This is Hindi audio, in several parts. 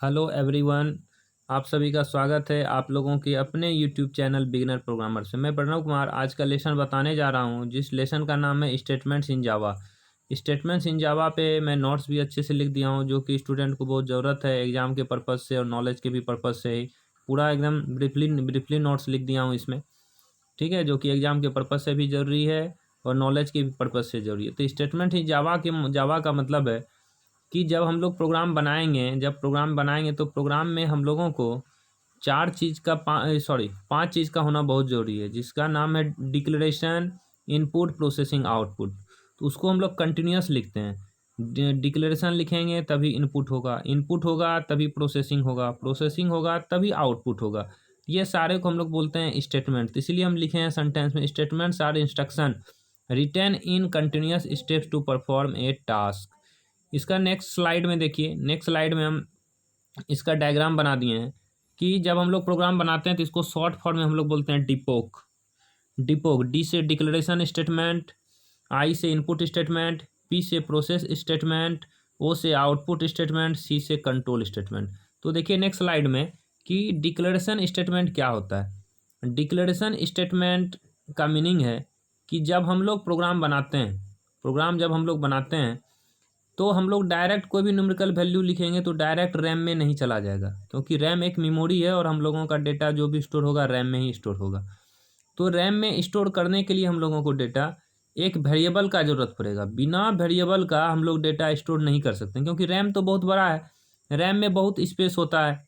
Hello everyone. आप सभी का स्वागत है आप लोगों के अपने यूट्यूब चैनल बिगिनर प्रोग्रामर से। मैं प्रणव कुमार आज का लेसन बताने जा रहा हूं, जिस लेसन का नाम है statements in Java. Statements in जावा पे मैं नोट्स भी अच्छे से लिख दिया हूं, जो कि स्टूडेंट को बहुत ज़रूरत है एग्जाम के पर्पज़ से और नॉलेज के भी पर्पज़ से ही। पूरा एकदम ब्रीफली नोट्स लिख दिया हूँ इसमें, ठीक है, जो कि एग्जाम के पर्पज़ से भी ज़रूरी है और नॉलेज के भी पर्पज़ से ज़रूरी है। तो स्टेटमेंट इन जावा का मतलब है कि जब हम लोग प्रोग्राम बनाएंगे तो प्रोग्राम में हम लोगों को पांच चीज़ का होना बहुत ज़रूरी है, जिसका नाम है डिक्लेरेशन, इनपुट, प्रोसेसिंग, आउटपुट। तो उसको हम लोग कंटिन्यूस लिखते हैं। डिक्लेरेशन लिखेंगे तभी इनपुट होगा तभी प्रोसेसिंग होगा तभी आउटपुट होगा। ये सारे को हम लोग बोलते हैं स्टेटमेंट। तो इसीलिए हम लिखे हैं सेंटेंस में, statements are instruction written in continuous steps to perform a task. इसका नेक्स्ट स्लाइड में देखिए, नेक्स्ट स्लाइड में हम इसका डायग्राम बना दिए हैं कि जब हम लोग प्रोग्राम बनाते हैं तो इसको शॉर्ट फॉर्म में हम लोग बोलते हैं डिपोक। डी से डिक्लेरेशन स्टेटमेंट, आई से इनपुट स्टेटमेंट, पी से प्रोसेस स्टेटमेंट, ओ से आउटपुट स्टेटमेंट, सी से कंट्रोल स्टेटमेंट। तो देखिए नेक्स्ट स्लाइड में कि डिक्लेरेशन स्टेटमेंट क्या होता है। डिक्लेरेशन स्टेटमेंट का मीनिंग है कि जब हम लोग प्रोग्राम जब हम लोग बनाते हैं तो हम लोग डायरेक्ट कोई भी न्यूमेरिकल वैल्यू लिखेंगे तो डायरेक्ट रैम में नहीं चला जाएगा, क्योंकि रैम एक मेमोरी है और हम लोगों का डेटा जो भी स्टोर होगा रैम में ही स्टोर होगा। तो रैम में स्टोर करने के लिए हम लोगों को डेटा एक वेरिएबल का ज़रूरत पड़ेगा। बिना वेरिएबल का हम लोग डेटा स्टोर नहीं कर सकते, क्योंकि रैम तो बहुत बड़ा है, रैम में बहुत स्पेस होता है।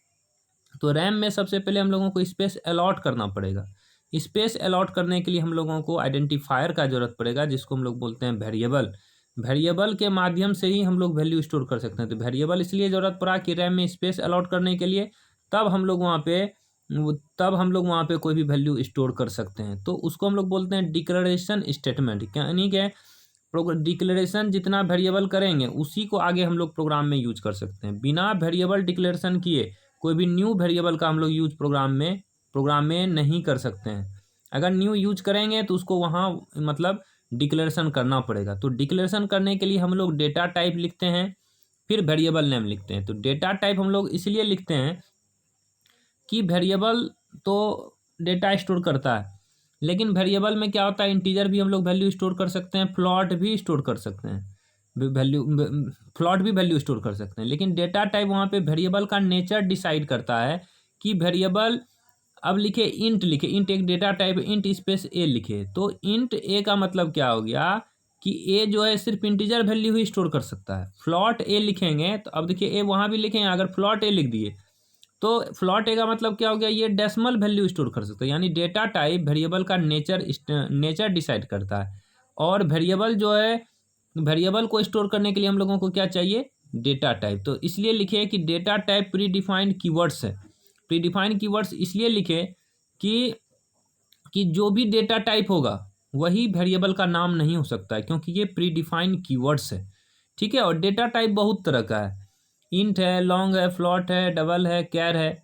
तो रैम में सबसे पहले हम लोगों को स्पेस अलॉट करना पड़ेगा। स्पेस अलॉट करने के लिए हम लोगों को आइडेंटिफायर का ज़रूरत पड़ेगा, जिसको हम लोग बोलते हैं वेरिएबल। वेरिएबल के माध्यम से ही हम लोग वैल्यू स्टोर कर सकते हैं। तो वेरिएबल इसलिए ज़रूरत पड़ा कि रैम में स्पेस अलॉट करने के लिए, तब हम लोग वहाँ पे कोई भी वैल्यू स्टोर कर सकते हैं। तो उसको हम लोग बोलते हैं डिक्लेरेशन स्टेटमेंट। यानी कि डिक्लेरेशन जितना वेरिएबल करेंगे उसी को आगे हम लोग प्रोग्राम में यूज कर सकते हैं। बिना वेरिएबल डिक्लेरेशन किए कोई भी न्यू वेरिएबल का हम लोग यूज प्रोग्राम में नहीं कर सकते हैं। अगर न्यू यूज करेंगे तो उसको वहाँ मतलब डिक्लेरेशन करना पड़ेगा। तो डिक्लेरेशन करने के लिए हम लोग डेटा टाइप लिखते हैं, फिर वेरिएबल नेम लिखते हैं। तो डेटा टाइप हम लोग इसलिए लिखते हैं कि वेरिएबल तो डेटा स्टोर करता है, लेकिन वेरिएबल में क्या होता है, इंटीजर भी हम लोग वैल्यू स्टोर कर सकते हैं, फ्लॉट भी स्टोर कर सकते हैं, फ्लॉट भी वैल्यू स्टोर कर सकते हैं। लेकिन डेटा टाइप वहाँ पे वेरिएबल का नेचर डिसाइड करता है कि वेरिएबल, अब लिखे इंट एक डेटा टाइप इंट स्पेस ए लिखे। तो इंट ए का मतलब क्या हो गया कि ए जो है सिर्फ इंटीजर वैल्यू ही स्टोर कर सकता है। फ्लॉट ए लिखेंगे तो अब देखिए ए वहाँ भी लिखेंगे, अगर फ्लॉट ए लिख दिए तो फ्लॉट ए का मतलब क्या हो गया, ये डेसिमल वैल्यू स्टोर कर सकते हैं। यानी डेटा टाइप वेरिएबल का नेचर डिसाइड करता है। और वेरिएबल को स्टोर करने के लिए हम लोगों को क्या चाहिए, डेटा टाइप। तो इसलिए लिखे कि data type pre defined keywords है। प्री डिफाइंड कीवर्ड्स इसलिए लिखे कि जो भी डेटा टाइप होगा वही वेरिएबल का नाम नहीं हो सकता है, क्योंकि ये प्री डिफाइंड कीवर्ड्स है, ठीक है। और डेटा टाइप बहुत तरह का है, इंट है, लॉन्ग है, फ्लॉट है, डबल है, कैर है,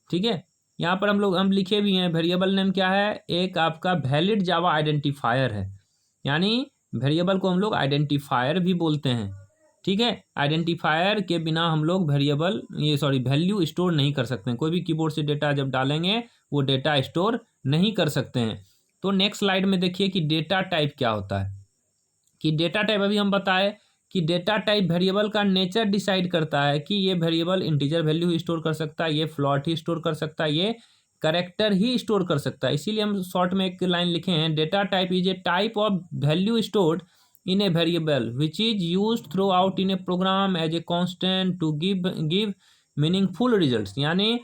ठीक है। यहाँ पर हम लिखे भी हैं वेरिएबल नेम क्या है, एक आपका वैलिड जावा आइडेंटिफायर है। यानी वेरिएबल को हम लोग आइडेंटिफायर भी बोलते हैं, ठीक है। आइडेंटिफायर के बिना हम लोग वैल्यू स्टोर नहीं कर सकते हैं। कोई भी कीबोर्ड से डेटा जब डालेंगे वो डेटा स्टोर नहीं कर सकते हैं। तो नेक्स्ट स्लाइड में देखिए कि डेटा टाइप क्या होता है। कि डेटा टाइप अभी हम बताए कि डेटा टाइप वेरिएबल का नेचर डिसाइड करता है कि ये वेरिएबल इंटीजर वैल्यू ही स्टोर कर सकता है, ये फ्लॉट ही स्टोर कर सकता है, ये करेक्टर ही स्टोर कर सकता है। इसीलिए हम शॉर्ट में एक लाइन लिखे हैं, data type is a type of value stored in a variable which is use throughout in a program as a constant to give meaningful result. यानी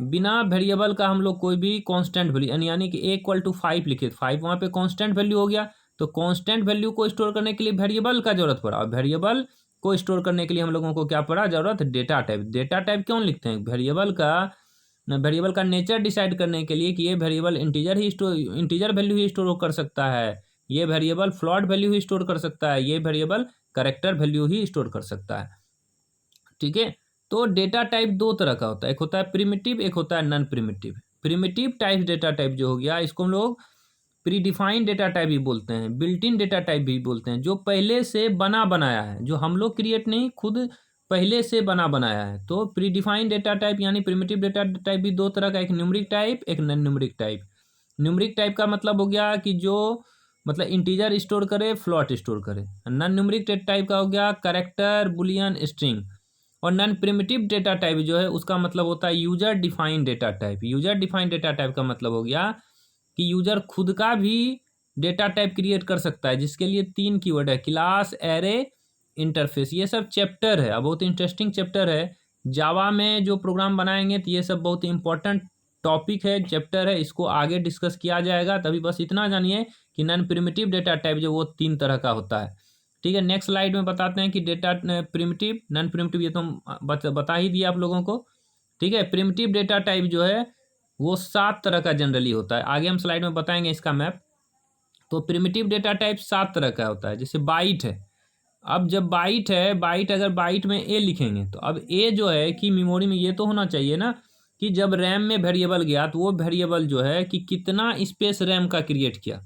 बिना वेरिएबल का हम लोग कोई भी कांस्टेंट वैल्यू, यानी कि A=5 लिखे, 5 वहाँ पे कांस्टेंट वैल्यू हो गया। तो कांस्टेंट वैल्यू को स्टोर करने के लिए वेरिएबल का जरूरत पड़ा, और वेरिएबल को स्टोर करने के लिए हम लोगों को क्या पड़ा, जरूरत, डेटा टाइप। डेटा टाइप क्यों लिखते हैं, वेरिएबल का नेचर डिसाइड करने के लिए कि ये वेरिएबल इंटीजर वैल्यू ही स्टोर कर सकता है, ये वेरिएबल फ्लॉट वैल्यू ही स्टोर कर सकता है, ये वेरिएबल करेक्टर वैल्यू ही स्टोर कर सकता है, ठीक है। तो डेटा टाइप दो तरह का होता है, एक होता है प्रिमिटिव, एक होता है non primitive. Primitive type data type जो हो गया, इसको हम लोग प्री डिफाइंड डेटा टाइप भी बोलते हैं, बिल्ट इन डेटा टाइप भी बोलते हैं, जो पहले से बना बनाया है, जो हम लोग क्रिएट नहीं खुद पहले से बनाया है। तो प्री डिफाइंड डेटा टाइप यानी प्रिमिटिव डेटा टाइप भी दो तरह का, एक न्यूमरिक टाइप, एक non numeric type. Numeric type का मतलब हो गया कि जो मतलब इंटीजर स्टोर करे, फ्लोट स्टोर करे। नॉन न्यूमरिक टाइप का हो गया कैरेक्टर, बुलियन, स्ट्रिंग। और नॉन प्रिमिटिव डेटा टाइप जो है उसका मतलब होता है user defined data type. User defined data type का मतलब हो गया कि यूजर खुद का भी डेटा टाइप क्रिएट कर सकता है, जिसके लिए 3 कीवर्ड है, क्लास, एरे, इंटरफेस। ये सब चैप्टर है, बहुत इंटरेस्टिंग चैप्टर है। जावा में जो प्रोग्राम बनाएंगे तो ये सब बहुत इंपॉर्टेंट टॉपिक है, चैप्टर है, इसको आगे डिस्कस किया जाएगा। तभी बस इतना जानिए कि नॉन प्रिमिटिव डेटा टाइप जो वो 3 तरह का होता है। ठीक है, नेक्स्ट स्लाइड में बताते हैं कि डेटा प्रिमिटिव, नॉन प्रिमिटिव ये तो हम बता ही दिया आप लोगों को। ठीक है, प्रिमिटिव डेटा टाइप जो है वो 7 तरह का जनरली होता है। आगे हम स्लाइड में बताएंगे इसका मैप। तो प्रिमिटिव डेटा टाइप 7 तरह का होता है। जैसे बाइट है, अब जब बाइट है, बाइट अगर बाइट में ए लिखेंगे तो अब ए जो है कि मेमोरी में ये तो होना चाहिए ना कि जब रैम में वेरिएबल गया तो वो वेरिएबल जो है कि कितना स्पेस रैम का क्रिएट किया,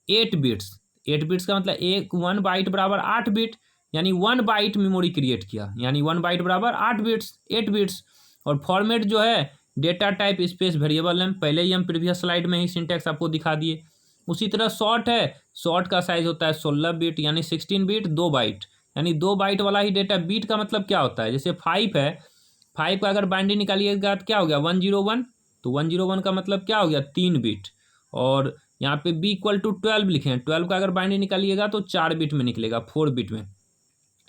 8 बिट्स। 8 बिट्स का मतलब एक 1 बाइट बराबर 8 बिट, यानी 1 बाइट मेमोरी क्रिएट किया, यानी 1 बाइट बराबर 8 बिट्स, 8 बिट्स। और फॉर्मेट जो है डेटा टाइप स्पेस वेरिएबल है, पहले ही हम प्रीवियस स्लाइड में ही सिंटैक्स आपको दिखा दिए। उसी तरह शॉर्ट है, शॉर्ट का साइज होता है 16 बिट यानी 16 बिट, 2 बाइट, यानी 2 बाइट वाला ही डेटा। बीट का मतलब क्या होता है, जैसे 5 है, 5 का अगर बाइंडिंग निकालिएगा तो क्या हो गया 101, तो 101 का मतलब क्या हो गया 3 बिट। और यहाँ पे b इक्वल टू 12 लिखे हैं, 12 का अगर बाइंडिंग निकालिएगा तो 4 बिट में निकलेगा, 4 बिट में।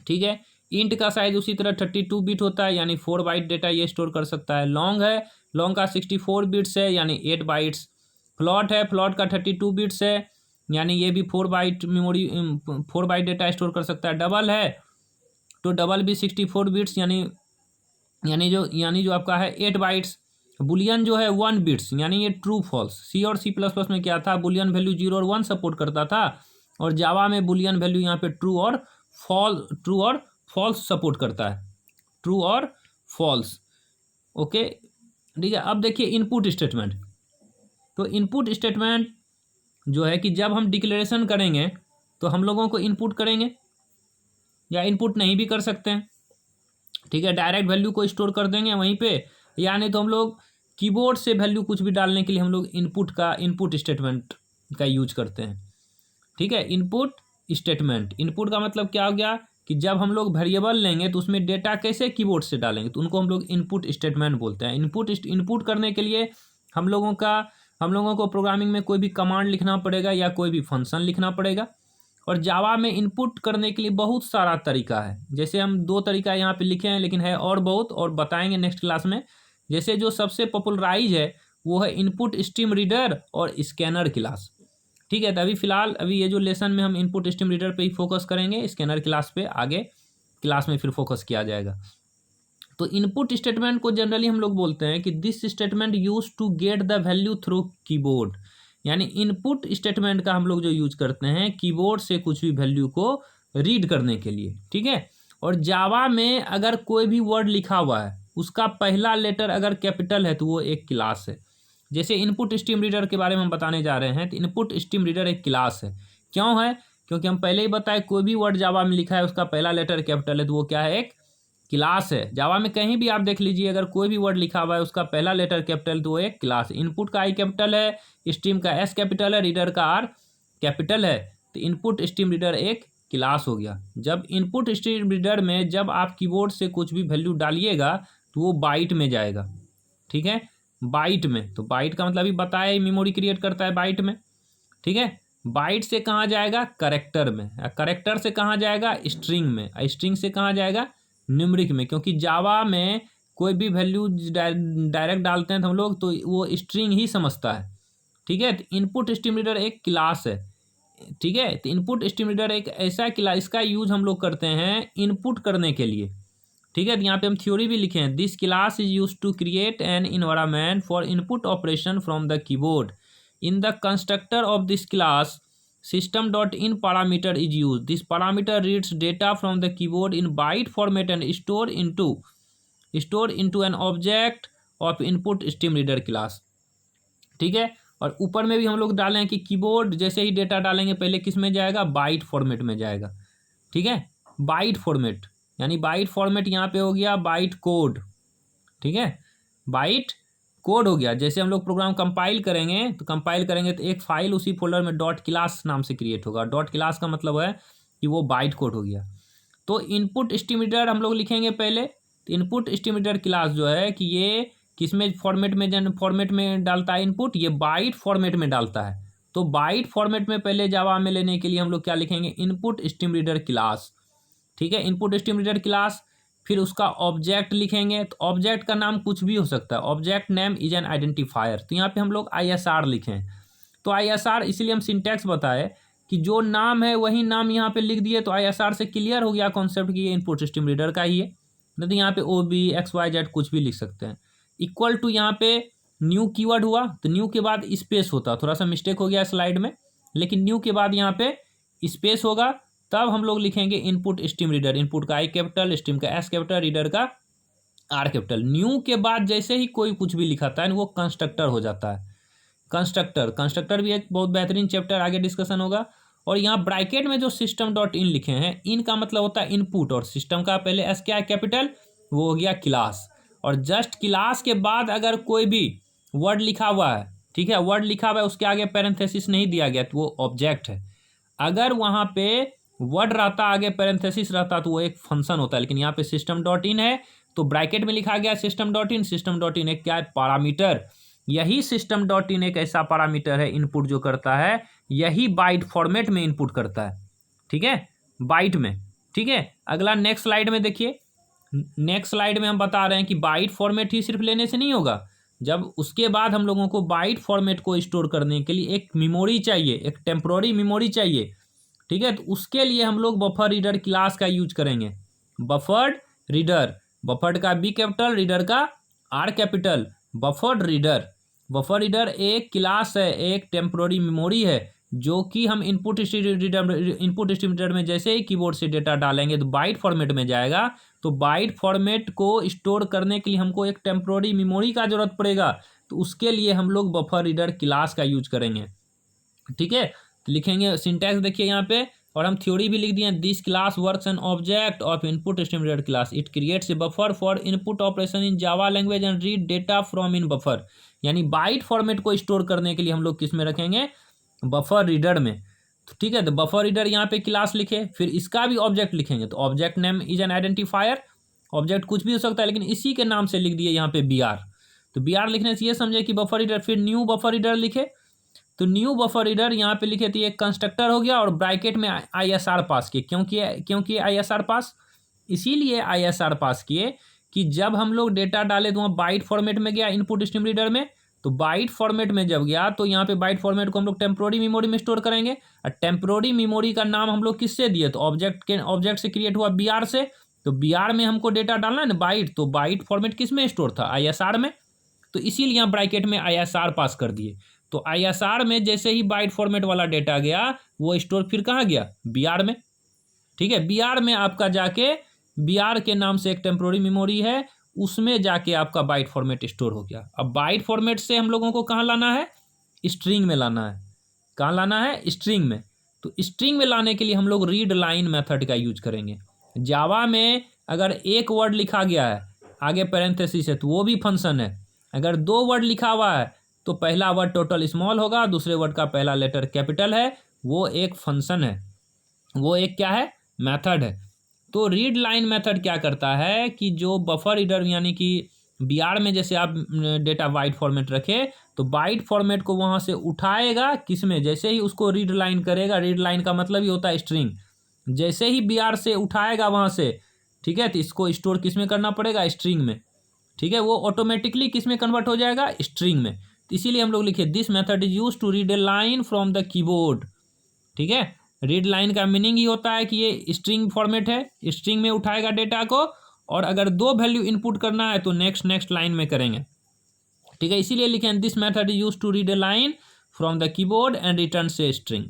ठीक है, इंट का साइज उसी तरह 32 बिट होता है, यानी 4 बाइट डेटा ये स्टोर कर सकता है। लॉन्ग है, लॉन्ग का 64 बिट्स है, यानी 8 बाइट्स। फ्लॉट है, फ्लॉट का 32 बिट्स है, यानी ये भी 4 byte memory, 4 byte data store कर सकता है। डबल है तो डबल भी 64 बिट्स, यानी जो आपका है 8 बाइट्स। बुलियन जो है 1 बिट्स, यानी ये ट्रू फॉल्स। सी और सी प्लस प्लस में क्या था, बुलियन वैल्यू 0 और 1 सपोर्ट करता था, और जावा में बुलियन वैल्यू यहाँ पे ट्रू और फॉल्स सपोर्ट करता है, ट्रू और फॉल्स। ओके, ठीक है। अब देखिए इनपुट स्टेटमेंट। तो इनपुट स्टेटमेंट जो है कि जब हम डिक्लेरेशन करेंगे तो हम लोगों को इनपुट करेंगे या इनपुट नहीं भी कर सकते हैं। ठीक है, डायरेक्ट वैल्यू को स्टोर कर देंगे वहीं पे, या नहीं तो हम लोग कीबोर्ड से वैल्यू कुछ भी डालने के लिए हम लोग इनपुट स्टेटमेंट का यूज करते हैं। ठीक है, इनपुट स्टेटमेंट, इनपुट का मतलब क्या हो गया कि जब हम लोग वेरिएबल लेंगे तो उसमें डेटा कैसे कीबोर्ड से डालेंगे, तो उनको हम लोग इनपुट स्टेटमेंट बोलते हैं। इनपुट करने के लिए हम लोगों को प्रोग्रामिंग में कोई भी कमांड लिखना पड़ेगा या कोई भी फंक्शन लिखना पड़ेगा। और जावा में इनपुट करने के लिए बहुत सारा तरीका है, जैसे हम 2 तरीका यहाँ पे लिखे हैं, लेकिन है और बहुत, और बताएंगे नेक्स्ट क्लास में। जैसे जो सबसे पॉपुलराइज है वो है इनपुट स्ट्रीम रीडर और स्कैनर क्लास। ठीक है, तो अभी फिलहाल अभी ये जो लेसन में हम इनपुट स्ट्रीम रीडर पे ही फोकस करेंगे, स्कैनर क्लास पे आगे क्लास में फिर फोकस किया जाएगा। तो इनपुट स्टेटमेंट को जनरली हम लोग बोलते हैं कि this statement use to get the value through keyboard, यानी इनपुट स्टेटमेंट का हम लोग जो यूज करते हैं कीबोर्ड से कुछ भी वैल्यू को रीड करने के लिए। ठीक है, और जावा में अगर कोई भी वर्ड लिखा हुआ है उसका पहला लेटर अगर कैपिटल है तो वो एक क्लास है। जैसे इनपुट स्ट्रीम रीडर के बारे में हम बताने जा रहे हैं, तो इनपुट स्ट्रीम रीडर एक क्लास है। क्यों है, क्योंकि हम पहले ही बताए कोई भी वर्ड जावा में लिखा है उसका पहला लेटर कैपिटल है तो वो क्या है, एक क्लास है। जावा में कहीं भी आप देख लीजिए अगर कोई भी वर्ड लिखा हुआ है उसका पहला लेटर कैपिटल तो वो एक क्लास। इनपुट का आई कैपिटल है, स्ट्रीम का एस कैपिटल है, रीडर का आर कैपिटल है, तो इनपुट स्ट्रीम रीडर एक क्लास हो गया। जब इनपुट स्ट्रीम रीडर में जब आप कीबोर्ड से कुछ भी वैल्यू डालिएगा तो वो बाइट में जाएगा। ठीक है, बाइट में, तो बाइट का मतलब अभी बताया मेमोरी क्रिएट करता है बाइट में। ठीक है, बाइट से कहाँ जाएगा, करेक्टर में, करेक्टर से कहाँ जाएगा, स्ट्रिंग में, स्ट्रिंग से कहाँ जाएगा, न्यूमरिक में। क्योंकि जावा में कोई भी वैल्यू डायरेक्ट डालते हैं तो हम लोग तो वो स्ट्रिंग ही समझता है। ठीक है, तो इनपुट स्ट्रीम रीडर एक क्लास है। ठीक है, तो इनपुट स्ट्रीम रीडर एक ऐसा क्लास, इसका यूज हम लोग करते हैं इनपुट करने के लिए। ठीक है, तो यहाँ पे हम थ्योरी भी लिखे हैं, this class is use to create an environment for input operation from the keyboard. In the constructor of this class system.in parameter is used. This parameter reads data from the keyboard in byte format and store into an object of input stream reader class. ठीक है, और ऊपर में भी हम लोग डालें कि कीबोर्ड जैसे ही डेटा डालेंगे पहले किस में जाएगा, बाइट फॉर्मेट में जाएगा। ठीक है, बाइट फॉर्मेट, यानी बाइट फॉर्मेट यहाँ पे हो गया बाइट कोड, ठीक है, बाइट कोड हो गया। जैसे हम लोग प्रोग्राम कंपाइल करेंगे तो एक फाइल उसी फोल्डर में डॉट क्लास नाम से क्रिएट होगा। डॉट क्लास का मतलब है कि वो बाइट कोड हो गया। तो इनपुट एस्टिमेटर हम लोग लिखेंगे पहले। तो इनपुट एस्टिमेटर क्लास जो है कि ये किसमें फॉर्मेट में डालता है इनपुट, ये बाइट फॉर्मेट में डालता है। तो बाइट फॉर्मेट में पहले जावा में लेने के लिए हम लोग क्या लिखेंगे, इनपुट एस्टिमेटर क्लास, ठीक है, इनपुट एस्टिमेटर क्लास। फिर उसका ऑब्जेक्ट लिखेंगे। तो ऑब्जेक्ट का नाम कुछ भी हो सकता है, object name is an identifier. तो यहाँ पे हम लोग ISR लिखें। तो ISR इसलिए हम सिंटैक्स बताए कि जो नाम है वही नाम यहाँ पे लिख दिए, तो ISR से क्लियर हो गया कॉन्सेप्ट कि ये इनपुट सिस्टम रीडर का ही है। नहीं तो यहाँ पे OB XYZ कुछ भी लिख सकते हैं। इक्वल टू यहाँ पे न्यू कीवर्ड हुआ, तो न्यू के बाद स्पेस होता, थोड़ा सा मिस्टेक हो गया स्लाइड में, लेकिन न्यू के बाद यहाँ पे स्पेस होगा, तब हम लोग लिखेंगे इनपुट स्ट्रीम रीडर। इनपुट का I कैपिटल, स्ट्रीम का S कैपिटल, रीडर का R कैपिटल। न्यू के बाद जैसे ही कोई कुछ भी लिखाता है वो कंस्ट्रक्टर हो जाता है। कंस्ट्रक्टर भी एक बहुत बेहतरीन चैप्टर, आगे डिस्कशन होगा। और यहाँ ब्रैकेट में जो सिस्टम डॉट इन लिखे हैं, इन का मतलब होता है इनपुट, और सिस्टम का पहले S क्या है कैपिटल, वो हो गया क्लास। और जस्ट क्लास के बाद अगर कोई भी वर्ड लिखा हुआ है, ठीक है, वर्ड लिखा हुआ है, उसके आगे पैरेंथेसिस नहीं दिया गया तो वो ऑब्जेक्ट है। अगर वहाँ पे वर्ड रहता आगे पैरेंथेसिस रहता तो वो एक फंक्शन होता है। लेकिन यहाँ पे सिस्टम डॉट इन है तो ब्रैकेट में लिखा गया system dot in. System dot in एक क्या है, पैरामीटर। यही सिस्टम डॉट इन एक ऐसा पैरामीटर है इनपुट जो करता है, यही बाइट फॉर्मेट में इनपुट करता है, ठीक है, बाइट में, ठीक है। अगला नेक्स्ट स्लाइड में देखिए। नेक्स्ट स्लाइड में हम बता रहे हैं कि बाइट फॉर्मेट ही सिर्फ लेने से नहीं होगा, जब उसके बाद हम लोगों को बाइट फॉर्मेट को स्टोर करने के लिए एक मेमोरी चाहिए, एक टेम्पोररी मेमोरी चाहिए, ठीक है। तो उसके लिए हम लोग बफर रीडर क्लास का यूज करेंगे। बफर्ड रीडर, बफर्ड का B कैपिटल, रीडर का R capital, buffered reader. Buffer reader एक क्लास है, एक टेम्पोररी मेमोरी है, जो कि हम इनपुट एस्टिमेटर में जैसे ही कीबोर्ड से डेटा डालेंगे तो बाइट फॉर्मेट में जाएगा। तो बाइट फॉर्मेट को स्टोर करने के लिए हमको एक टेम्पोररी मेमोरी का जरूरत पड़ेगा, तो उसके लिए हम लोग बफर रीडर क्लास का यूज करेंगे, ठीक है। तो लिखेंगे सिंटैक्स देखिए यहाँ पे, और हम थ्योरी भी लिख दिए। This class works N object of input estimator class, it creates a buffer for input operation in Java language and read data from in buffer. यानी बाइट फॉर्मेट को स्टोर करने के लिए हम लोग किस में रखेंगे, बफर रीडर में। तो ठीक है, तो बफर रीडर यहाँ पे क्लास लिखे, फिर इसका भी ऑब्जेक्ट लिखेंगे। तो object name is an identifier, object कुछ भी हो सकता है, लेकिन इसी के नाम से लिख दिए यहाँ पे BR। तो BR लिखने से ये समझे कि बफर रीडर। फिर न्यू बफर रीडर लिखे, तो न्यू बफर रीडर यहाँ पे लिखे तो ये कंस्ट्रक्टर हो गया, और ब्रैकेट में ISR पास किए। क्योंकि ISR पास, इसीलिए ISR पास किए कि जब हम लोग डेटा डाले तो वहाँ बाइट फॉर्मेट में गया इनपुट स्ट्रीम रीडर में, तो बाइट फॉर्मेट में जब गया तो यहाँ पे बाइट फॉर्मेट को हम लोग टेम्पोररी मेमोरी में स्टोर करेंगे। और टेम्पोररी मेमोरी का नाम हम लोग किससे दिए, तो ऑब्जेक्ट से क्रिएट हुआ BR से। तो BR में हमको डेटा डालना है ना बाइट, तो बाइट फॉर्मेट किस में स्टोर था, ISR में। तो इसीलिए यहाँ ब्रैकेट में ISR पास कर दिए। तो ISR में जैसे ही बाइट फॉर्मेट वाला डेटा गया, वो स्टोर फिर कहाँ गया, BR में, ठीक है। BR में आपका जाके, BR के नाम से एक टेम्पोररी मेमोरी है, उसमें जाके आपका बाइट फॉर्मेट स्टोर हो गया। अब बाइट फॉर्मेट से हम लोगों को कहाँ लाना है, स्ट्रिंग में लाना है। कहाँ लाना है, स्ट्रिंग में। तो स्ट्रिंग में लाने के लिए हम लोग रीड लाइन मेथड का यूज करेंगे। जावा में अगर एक वर्ड लिखा गया है आगे पैरेंथेसिस है तो वो भी फंक्शन है। अगर 2 वर्ड लिखा हुआ है तो पहला वर्ड टोटल स्मॉल होगा, दूसरे वर्ड का पहला लेटर कैपिटल है, वो एक फंक्शन है, वो एक क्या है, मेथड है। तो रीड लाइन मेथड क्या करता है कि जो बफर रीडर यानी कि BR में जैसे आप डेटा बाइट फॉर्मेट रखे, तो बाइट फॉर्मेट को वहाँ से उठाएगा किस में, जैसे ही उसको रीड लाइन करेगा, रीड लाइन का मतलब ही होता है स्ट्रिंग, जैसे ही BR से उठाएगा वहाँ से, ठीक है, तो इसको स्टोर किस में करना पड़ेगा, स्ट्रिंग में, ठीक है। वो ऑटोमेटिकली किस में कन्वर्ट हो जाएगा, स्ट्रिंग में। तो इसीलिए हम लोग लिखे this method is use to read a line from the keyboard, ठीक है। रीड लाइन का मीनिंग ही होता है कि ये स्ट्रिंग फॉर्मेट है, स्ट्रिंग में उठाएगा डेटा को, और अगर 2 वैल्यू इनपुट करना है तो नेक्स्ट लाइन में करेंगे, ठीक है। इसीलिए लिखें this method is use to read a line from the keyboard and return से string.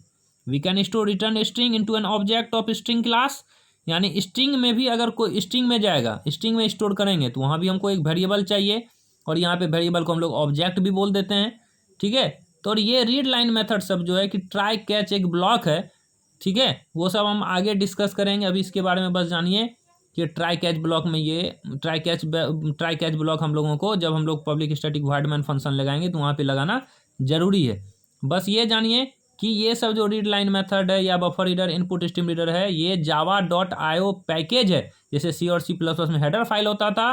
We can store return string into an object of string class. यानी स्ट्रिंग में भी अगर कोई स्ट्रिंग में जाएगा, स्ट्रिंग में स्टोर करेंगे तो वहाँ भी हमको एक वेरिएबल चाहिए, और यहाँ पे वेरिएबल को हम लोग ऑब्जेक्ट भी बोल देते हैं, ठीक है। तो ये रीड लाइन मेथड सब जो है कि ट्राई कैच एक ब्लॉक है, ठीक है, वो सब हम आगे डिस्कस करेंगे। अभी इसके बारे में बस जानिए कि ट्राई कैच ब्लॉक में ये ट्राई कैच ब्लॉक हम लोगों को जब हम लोग public static void main function लगाएंगे तो वहाँ पे लगाना जरूरी है। बस ये जानिए कि ये सब जो रीड लाइन मेथड है या buffer reader, input stream reader है, ये java.io पैकेज है। जैसे सी और C++ में हेडर फाइल होता था,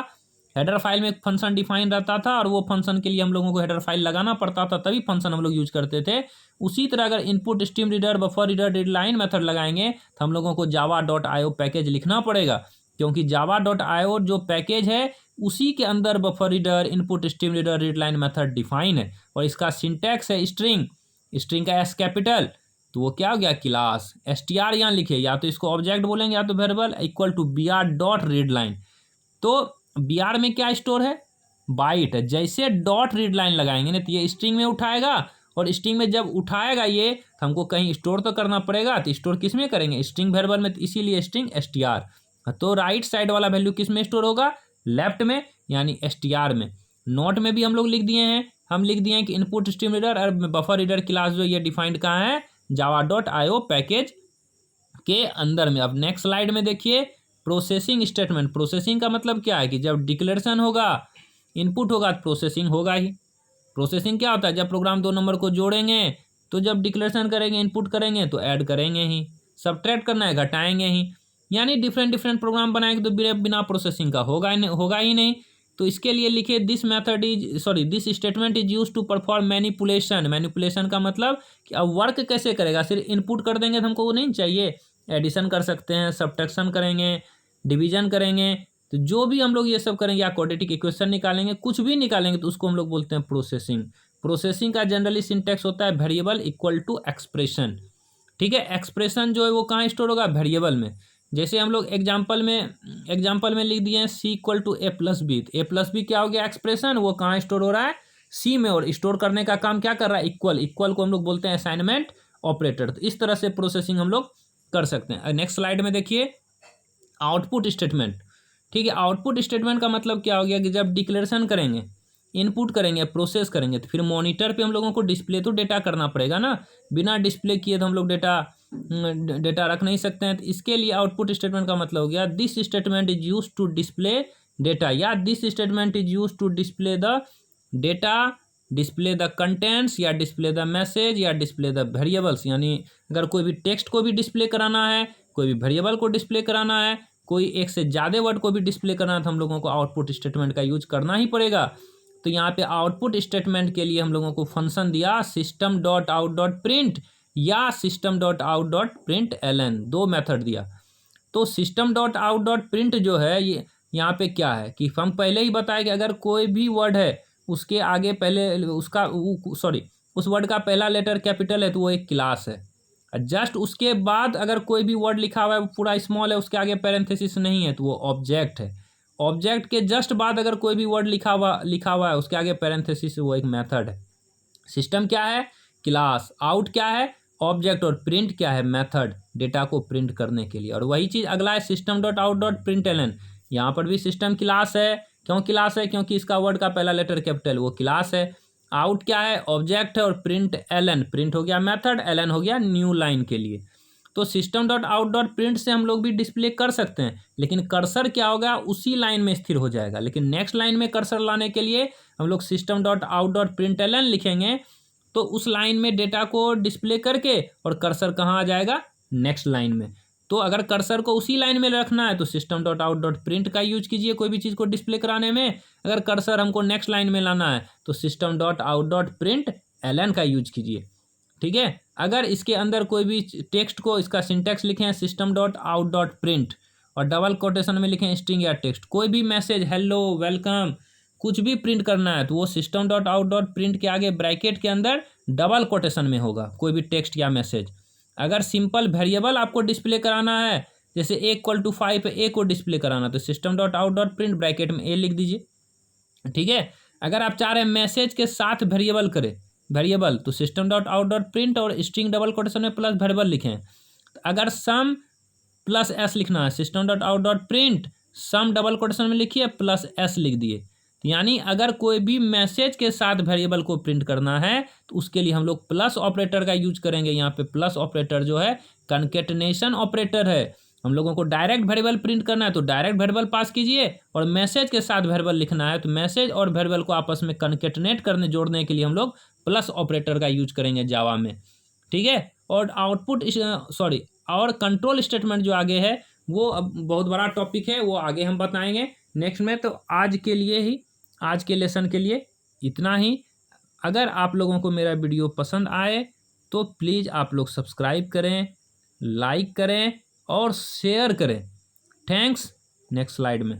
हेडर फाइल में एक फंक्शन डिफाइन रहता था और वो फंक्शन के लिए हम लोगों को हेडर फाइल लगाना पड़ता था, तभी फंक्शन हम लोग यूज करते थे। उसी तरह अगर input stream reader, buffer reader, read line method लगाएंगे तो हम लोगों को java.io पैकेज लिखना पड़ेगा, क्योंकि java.io जो पैकेज है उसी के अंदर buffer reader, input stream reader, read line method define है। और इसका सिंटैक्स है स्ट्रिंग, स्ट्रिंग का एस कैपिटल, तो वो क्या हो गया क्लास। str यहाँ लिखे, या तो इसको ऑब्जेक्ट बोलेंगे या तो variable, equal to br dot read line. तो br में क्या स्टोर है, बाइट है। जैसे डॉट रीड लाइन लगाएंगे ना तो ये स्ट्रिंग में उठाएगा, और स्ट्रिंग में जब उठाएगा ये तो हमको कहीं स्टोर तो करना पड़ेगा, तो स्टोर किस में करेंगे, स्ट्रिंग वेरिएबल में, तो इसीलिए स्ट्रिंग str। तो राइट साइड वाला वैल्यू किस में स्टोर होगा, लेफ्ट में, यानी str में। नोट में भी हम लोग लिख दिए हैं, हम लिख दिए हैं कि इनपुट स्ट्रीम रीडर और बफर रीडर क्लास जो ये डिफाइंड कहाँ है, java.io पैकेज के अंदर में। अब नेक्स्ट स्लाइड में देखिए प्रोसेसिंग स्टेटमेंट। प्रोसेसिंग का मतलब क्या है कि जब डिक्लेरेशन होगा, इनपुट होगा तो प्रोसेसिंग होगा ही। प्रोसेसिंग क्या होता है, जब प्रोग्राम दो नंबर को जोड़ेंगे तो जब डिक्लेरेशन करेंगे, इनपुट करेंगे तो ऐड करेंगे ही, सब्ट्रैक्ट करना है घटाएंगे ही। यानी डिफरेंट प्रोग्राम बनाएंगे तो बिना प्रोसेसिंग का होगा ही नहीं। तो इसके लिए लिखे this statement is use to perform manipulation. Manipulation का मतलब कि अब वर्क कैसे करेगा, सिर्फ इनपुट कर देंगे तो हमको वो नहीं चाहिए, एडिशन कर सकते हैं, सब्ट्रैक्शन करेंगे, डिवीजन करेंगे, तो जो भी हम लोग ये सब करेंगे, या क्वाड्रेटिक इक्वेशन निकालेंगे, कुछ भी निकालेंगे, तो उसको हम लोग बोलते हैं प्रोसेसिंग। प्रोसेसिंग का जनरली सिंटैक्स होता है वेरिएबल इक्वल टू एक्सप्रेशन। ठीक है, एक्सप्रेशन जो है वो कहाँ स्टोर होगा, वेरिएबल में। जैसे हम लोग एग्जाम्पल में लिख दिए हैं C equal to A plus B, तो ए प्लस बी क्या हो गया एक्सप्रेशन, वो कहाँ स्टोर हो रहा है, सी में। और स्टोर करने का काम क्या कर रहा है, इक्वल को हम लोग बोलते हैं असाइनमेंट ऑपरेटर। तो इस तरह से प्रोसेसिंग हम लोग कर सकते हैं। नेक्स्ट स्लाइड में देखिए आउटपुट स्टेटमेंट। ठीक है, आउटपुट स्टेटमेंट का मतलब क्या हो गया कि जब डिक्लेरेशन करेंगे, इनपुट करेंगे, प्रोसेस करेंगे, तो फिर मॉनिटर पे हम लोगों को डिस्प्ले तो डेटा करना पड़ेगा ना। बिना डिस्प्ले किए तो हम लोग डेटा रख नहीं सकते हैं। तो इसके लिए आउटपुट स्टेटमेंट का मतलब हो गया this statement is use to display data, या this statement is use to display the data, display the contents, या डिस्प्ले द मैसेज, या डिस्प्ले द वेरिएबल्स। यानी अगर कोई भी टेक्स्ट को भी डिस्प्ले कराना है, कोई भी वेरिएबल को डिस्प्ले कराना है, कोई एक से ज़्यादा वर्ड को भी डिस्प्ले करना है, तो हम लोगों को आउटपुट स्टेटमेंट का यूज करना ही पड़ेगा। तो यहाँ पे आउटपुट स्टेटमेंट के लिए हम लोगों को फंक्शन दिया system dot out dot print या system dot out dot print ln, दो मेथड दिया। तो system dot out dot print जो है ये यहाँ पे क्या है कि हम पहले ही बताए कि अगर कोई भी वर्ड है उसके आगे पहले उस वर्ड का पहला लेटर कैपिटल है तो वो एक क्लास है। जस्ट उसके बाद अगर कोई भी वर्ड लिखा हुआ है पूरा स्मॉल है, उसके आगे पैरेंथेसिस नहीं है, तो वो ऑब्जेक्ट है। ऑब्जेक्ट के जस्ट बाद अगर कोई भी वर्ड लिखा हुआ है उसके आगे पैरेंथेसिस, वो एक मेथड है। सिस्टम क्या है, क्लास। आउट क्या है, ऑब्जेक्ट। और प्रिंट क्या है, मेथड, डेटा को प्रिंट करने के लिए। और वही चीज़ अगला है system dot out dot print ln। यहाँ पर भी सिस्टम क्लास है। क्यों क्लास है, क्योंकि इसका वर्ड का पहला लेटर कैपिटल, वो क्लास है। आउट क्या है, ऑब्जेक्ट है। और प्रिंट ln, प्रिंट हो गया मेथड, ln हो गया न्यू लाइन के लिए। तो system dot out dot print से हम लोग भी डिस्प्ले कर सकते हैं, लेकिन कर्सर क्या होगा, उसी लाइन में स्थिर हो जाएगा। लेकिन नेक्स्ट लाइन में कर्सर लाने के लिए हम लोग system dot out dot print ln लिखेंगे, तो उस लाइन में डेटा को डिस्प्ले करके और कर्सर कहाँ आ जाएगा, नेक्स्ट लाइन में। तो अगर कर्सर को उसी लाइन में रखना है तो system dot out dot print का यूज कीजिए कोई भी चीज़ को डिस्प्ले कराने में। अगर कर्सर हमको नेक्स्ट लाइन में लाना है तो system dot out dot print ln का यूज कीजिए। ठीक है, अगर इसके अंदर कोई भी टेक्स्ट को, इसका सिंटैक्स लिखें system dot out dot print और डबल कोटेशन में लिखें स्ट्रिंग या टेक्स्ट, कोई भी मैसेज, हेलो, वेलकम, कुछ भी प्रिंट करना है तो वो system dot out dot print के आगे ब्रैकेट के अंदर डबल कोटेशन में होगा, कोई भी टेक्स्ट या मैसेज। अगर सिंपल वेरिएबल आपको डिस्प्ले कराना है, जैसे a इक्वल टू 5 पे a को डिस्प्ले कराना, तो system dot out dot print bracket में a लिख दीजिए। ठीक है, अगर आप चाह रहे हैं मैसेज के साथ वेरिएबल करें, वेरिएबल, तो system dot out dot print और स्ट्रिंग डबल कोटेशन में प्लस वेरिएबल लिखें। अगर सम प्लस s लिखना है, system dot out dot print sum double quotation में लिखिए प्लस s लिख दिए। यानी अगर कोई भी मैसेज के साथ वेरिएबल को प्रिंट करना है तो उसके लिए हम लोग प्लस ऑपरेटर का यूज करेंगे। यहाँ पे प्लस ऑपरेटर जो है कनकेटनेशन ऑपरेटर है, हम लोगों को डायरेक्ट वेरिएबल प्रिंट करना है तो डायरेक्ट वेरिएबल पास कीजिए, और मैसेज के साथ वेरिएबल लिखना है तो मैसेज और वेरिएबल को आपस में कनकेटनेट करने जोड़ने के लिए हम लोग प्लस ऑपरेटर का यूज करेंगे जावा में। ठीक है, और आउटपुट सॉरी और कंट्रोल स्टेटमेंट जो आगे है वो अब बहुत बड़ा टॉपिक है, वो आगे हम बताएंगे नेक्स्ट में। तो आज के लिए ही, आज के लेसन के लिए इतना ही। अगर आप लोगों को मेरा वीडियो पसंद आए तो प्लीज़ आप लोग सब्सक्राइब करें, लाइक करें और शेयर करें। थैंक्स। नेक्स्ट स्लाइड में।